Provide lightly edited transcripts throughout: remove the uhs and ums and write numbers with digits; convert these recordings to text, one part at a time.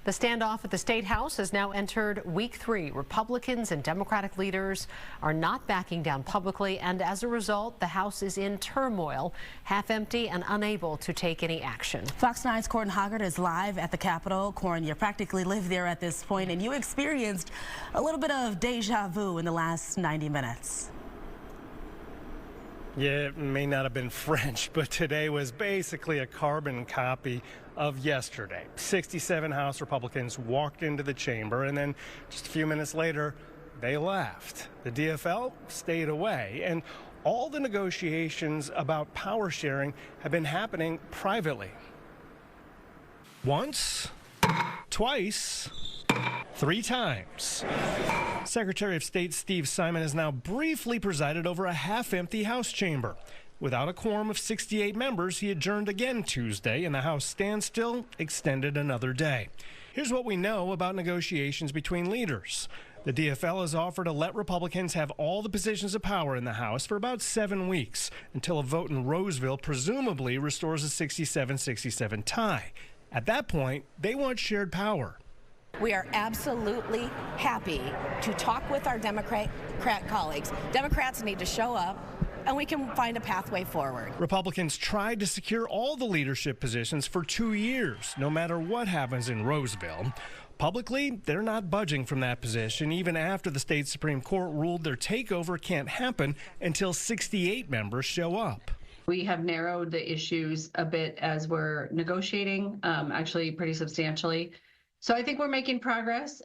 The standoff at the State House has now entered week 3. Republicans and Democratic leaders are not backing down publicly, and as a result, the House is in turmoil, half empty and unable to take any action. Fox 9's Corin Hoggard is live at the Capitol. Corin, you practically live there at this point, and you experienced a little bit of deja vu in the last 90 minutes. Yeah, it may not have been French, but today was basically a carbon copy of yesterday. 67 House Republicans walked into the chamber, and then just a few minutes later, they left. The DFL stayed away, and all the negotiations about power sharing have been happening privately. Once, twice, 3 times. Secretary of State Steve Simon has now briefly presided over a half-empty House chamber. Without a quorum of 68 members, he adjourned again Tuesday, and the House standstill extended another day. Here's what we know about negotiations between leaders. The DFL has offered to let Republicans have all the positions of power in the House for about 7 weeks, until a vote in Roseville presumably restores a 67-67 tie. At that point, they want shared power. We are absolutely happy to talk with our Democrat colleagues. Democrats need to show up, and we can find a pathway forward. Republicans tried to secure all the leadership positions for 2 years, no matter what happens in Roseville. Publicly, they're not budging from that position, even after the state Supreme Court ruled their takeover can't happen until 68 members show up. We have narrowed the issues a bit as we're negotiating, actually pretty substantially. So I think we're making progress.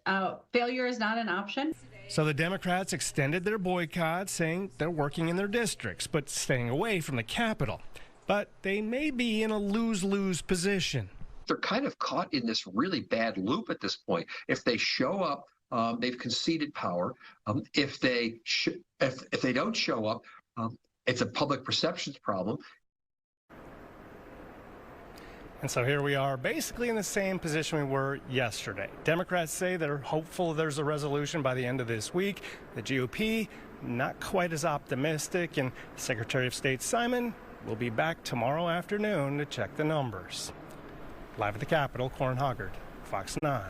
Failure is not an option. So the Democrats extended their boycott, saying they're working in their districts, but staying away from the Capitol. But they may be in a lose-lose position. They're kind of caught in this really bad loop at this point. If they show up, they've conceded power. If they don't show up, it's a public perceptions problem. And so here we are, basically in the same position we were yesterday. Democrats say they're hopeful there's a resolution by the end of this week. The GOP, not quite as optimistic, and Secretary of State Simon will be back tomorrow afternoon to check the numbers. Live at the Capitol, Corin Hoggard, Fox 9.